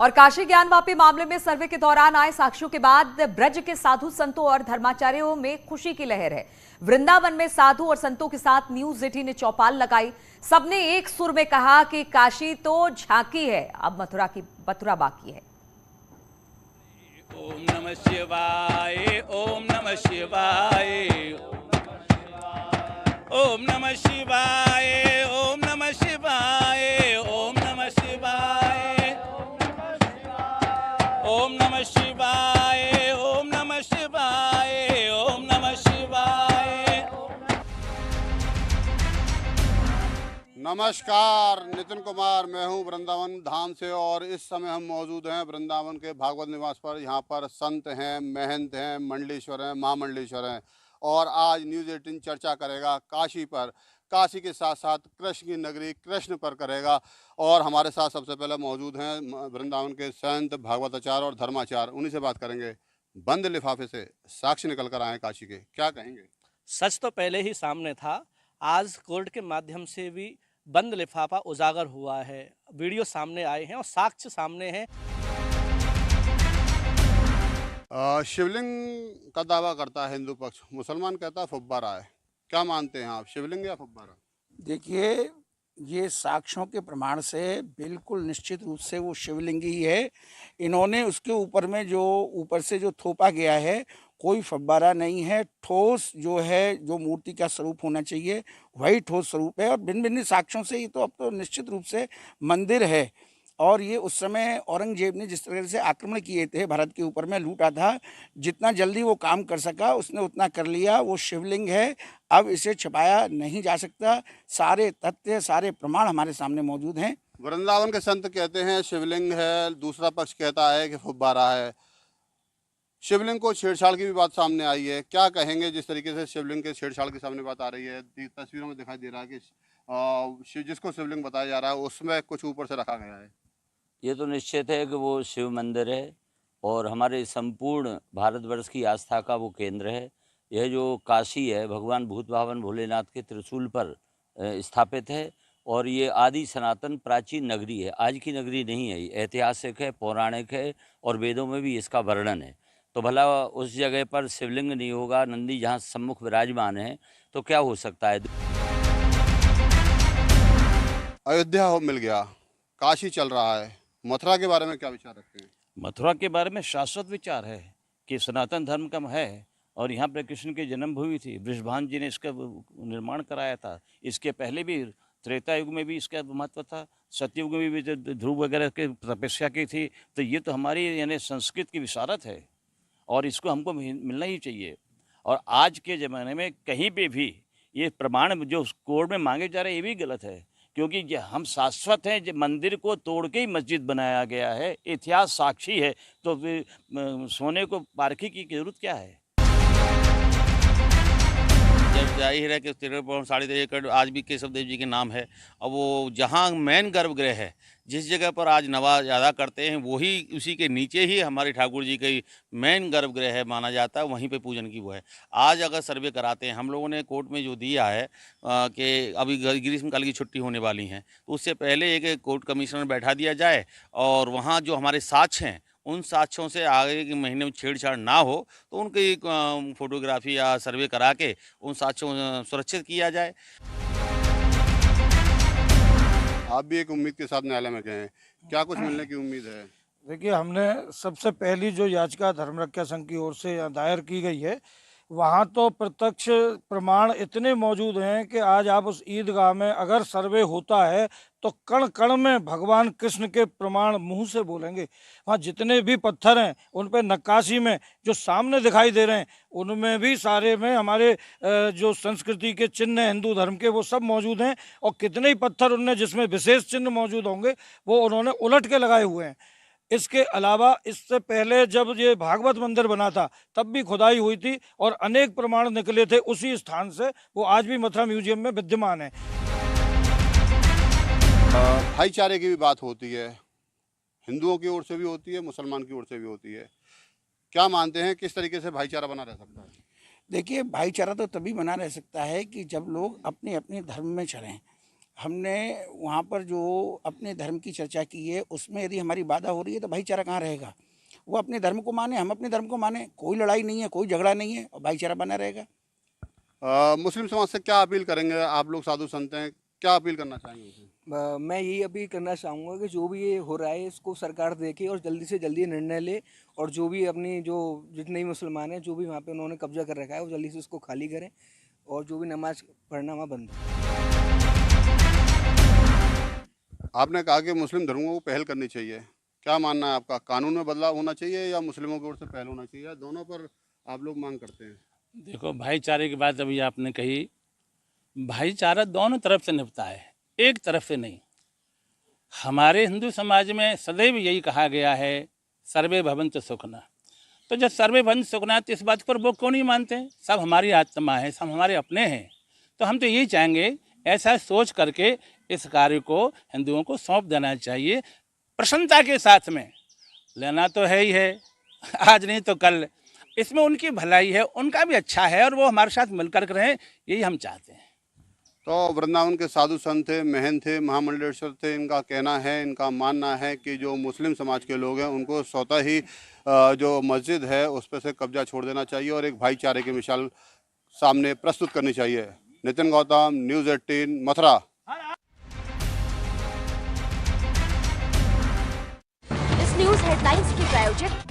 और काशी ज्ञानवापी मामले में सर्वे के दौरान आए साक्ष्यों के बाद ब्रज के साधु संतों और धर्माचार्यों में खुशी की लहर है। वृंदावन में साधु और संतों के साथ न्यूज 18 ने चौपाल लगाई। सबने एक सुर में कहा कि काशी तो झांकी है, अब मथुरा की मथुरा बाकी है। ओम नमः शिवाय, ओम नमः शिवाय, ओम नमः शिवाय, ओम नमः शिवाय, ओम नमः शिवाय, ओम नमः शिवाय, ओम नमः शिवाय, ओम नमः शिवाय। नमस्कार, नितिन कुमार मैं हूं वृंदावन धाम से और इस समय हम मौजूद हैं वृंदावन के भागवत निवास पर। यहां पर संत हैं, महंत हैं, मंडलेश्वर हैं, महामंडलेश्वर हैं और आज न्यूज़ 18 चर्चा करेगा काशी पर। काशी के साथ साथ कृष्ण की नगरी कृष्ण पर करेगा। और हमारे साथ सबसे पहले मौजूद हैं वृंदावन के संत, भागवताचार्य और धर्माचार्य, उन्हीं से बात करेंगे। बंद लिफाफे से साक्ष्य निकल कर आए काशी के, क्या कहेंगे? सच तो पहले ही सामने था, आज कोर्ट के माध्यम से भी बंद लिफाफा उजागर हुआ है। वीडियो सामने आए हैं और साक्ष्य सामने हैं। शिवलिंग का दावा करता है हिंदू पक्ष, मुसलमान कहता है फुब्बारा है। क्या मानते हैं आप, शिवलिंग या फुब्बारा? देखिए, ये साक्ष्यों के प्रमाण से बिल्कुल निश्चित रूप से वो शिवलिंग ही है। इन्होंने उसके ऊपर में जो ऊपर से जो थोपा गया है, कोई फव्वारा नहीं है। ठोस जो है, जो मूर्ति का स्वरूप होना चाहिए वही ठोस स्वरूप है। और भिन्न भिन्न साक्ष्यों से ये तो अब तो निश्चित रूप से मंदिर है। और ये उस समय औरंगजेब ने जिस तरह से आक्रमण किए थे, भारत के ऊपर में लूटा था, जितना जल्दी वो काम कर सका उसने उतना कर लिया। वो शिवलिंग है, अब इसे छुपाया नहीं जा सकता। सारे तथ्य, सारे प्रमाण हमारे सामने मौजूद हैं। वृंदावन के संत कहते हैं शिवलिंग है, दूसरा पक्ष कहता है कि फुब्बारा है। शिवलिंग को छेड़छाड़ की भी बात सामने आई है, क्या कहेंगे? जिस तरीके से शिवलिंग के छेड़छाड़ की सामने बात आ रही है, तस्वीरों में दिखाई दे रहा है कि जिसको शिवलिंग बताया जा रहा है उसमें कुछ ऊपर से रखा गया है। ये तो निश्चित है कि वो शिव मंदिर है और हमारे संपूर्ण भारतवर्ष की आस्था का वो केंद्र है। यह जो काशी है, भगवान भूत भावन भोलेनाथ के त्रिशूल पर स्थापित है और ये आदि सनातन प्राचीन नगरी है। आज की नगरी नहीं है, ऐतिहासिक है, पौराणिक है और वेदों में भी इसका वर्णन है। तो भला उस जगह पर शिवलिंग नहीं होगा, नंदी जहाँ सम्मुख विराजमान है, तो क्या हो सकता है? अयोध्या हो मिल गया, काशी चल रहा है, मथुरा के बारे में क्या विचार रखते हैं? मथुरा के बारे में शाश्वत विचार है कि सनातन धर्म का है और यहाँ पर कृष्ण की जन्मभूमि थी। वृषभान जी ने इसका निर्माण कराया था। इसके पहले भी त्रेता युग में भी इसका महत्व था, सतयुग में भी ध्रुव वगैरह की तपस्या की थी। तो ये तो हमारी यानी संस्कृत की विशारत है और इसको हमको मिलना ही चाहिए। और आज के ज़माने में कहीं पे भी ये प्रमाण जो कोर्ट में मांगे जा रहे हैं, ये भी गलत है, क्योंकि हम शाश्वत हैं। जो मंदिर को तोड़ के ही मस्जिद बनाया गया है, इतिहास साक्षी है, तो फिर सोने को पारखी की जरूरत क्या है? जब जाहिर है कि 13.3 एकड़ आज भी केशव देव जी के नाम है। अब वो जहाँ मेन गर्भगृह है, जिस जगह पर आज नवाज अदा करते हैं, वही उसी के नीचे ही हमारे ठाकुर जी का मेन गर्भगृह है माना जाता है, वहीं पे पूजन की वो है। आज अगर सर्वे कराते हैं, हम लोगों ने कोर्ट में जो दिया है कि अभी ग्रीष्मकाल की छुट्टी होने वाली हैं, तो उससे पहले एक कोर्ट कमिश्नर बैठा दिया जाए और वहाँ जो हमारे साक्ष्य हैं, उन साक्ष्यों से आगे के महीने में छेड़छाड़ ना हो, तो उनकी फोटोग्राफी या सर्वे करा के उन साक्ष्यों सुरक्षित किया जाए। आप भी एक उम्मीद के साथ न्यायालय में गए हैं, क्या कुछ मिलने की उम्मीद है? देखिए, हमने सबसे पहली जो याचिका धर्म रक्षा संघ की ओर से दायर की गई है, वहाँ तो प्रत्यक्ष प्रमाण इतने मौजूद हैं कि आज आप उस ईदगाह में अगर सर्वे होता है तो कण कण में भगवान कृष्ण के प्रमाण मुंह से बोलेंगे। वहाँ जितने भी पत्थर हैं उन पे नक्काशी में जो सामने दिखाई दे रहे हैं, उनमें भी सारे में हमारे जो संस्कृति के चिन्ह हैं हिंदू धर्म के, वो सब मौजूद हैं। और कितने ही पत्थर उनने जिसमें विशेष चिन्ह मौजूद होंगे वो उन्होंने उलट के लगाए हुए हैं। इसके अलावा इससे पहले जब ये भागवत मंदिर बना था तब भी खुदाई हुई थी और अनेक प्रमाण निकले थे उसी स्थान से, वो आज भी मथुरा म्यूजियम में विद्यमान है। भाईचारे की भी बात होती है, हिंदुओं की ओर से भी होती है, मुसलमान की ओर से भी होती है। क्या मानते हैं, किस तरीके से भाईचारा बना रह सकता है? देखिए, भाईचारा तो तभी बना रह सकता है कि जब लोग अपने अपने धर्म में चलें। हमने वहाँ पर जो अपने धर्म की चर्चा की है उसमें यदि हमारी बाधा हो रही है तो भाईचारा कहाँ रहेगा। वो अपने धर्म को माने, हम अपने धर्म को माने, कोई लड़ाई नहीं है, कोई झगड़ा नहीं है और भाईचारा बना रहेगा। मुस्लिम समाज से क्या अपील करेंगे आप लोग, साधु संत हैं, क्या अपील करना चाहेंगे उसे? मैं यही अपील करना चाहूँगा कि जो भी ये हो रहा है इसको सरकार देखे और जल्दी से जल्दी निर्णय ले, और जो भी अपनी जो जितने भी मुसलमान हैं जो भी वहाँ पे उन्होंने कब्जा कर रखा है वो जल्दी से उसको खाली करें और जो भी नमाज पढ़ना वहाँ बंद हो। आपने कहा कि मुस्लिम धर्मों को पहल करनी चाहिए, क्या मानना है आपका? कानून में बदलाव होना चाहिए या मुस्लिमों की ओर से पहल होना चाहिए, या दोनों पर आप लोग मांग करते हैं? देखो, भाईचारे की बात अभी आपने कही, भाईचारा दोनों तरफ से निभता है, एक तरफ से नहीं। हमारे हिंदू समाज में सदैव यही कहा गया है, सर्वे भवन्तु सुखिनः। तो जब सर्वे भवन्तु सुखिनः, तो इस बात पर वो क्यों नहीं मानते? सब हमारी आत्मा है, सब हमारे अपने हैं। तो हम तो यही चाहेंगे, ऐसा सोच करके इस कार्य को हिंदुओं को सौंप देना चाहिए, प्रसन्नता के साथ में। लेना तो है ही है, आज नहीं तो कल। इसमें उनकी भलाई है, उनका भी अच्छा है, और वो हमारे साथ मिलकर के रहें, यही हम चाहते हैं। तो वृंदावन के साधु संत थे, महंत थे, महामंडलेश्वर थे, इनका कहना है, इनका मानना है कि जो मुस्लिम समाज के लोग हैं उनको स्वतः ही जो मस्जिद है उस पर से कब्जा छोड़ देना चाहिए और एक भाईचारे की मिसाल सामने प्रस्तुत करनी चाहिए। नितिन गौतम, न्यूज़ 18, मथुरा। इस न्यूज हेडलाइंस के प्रायोजक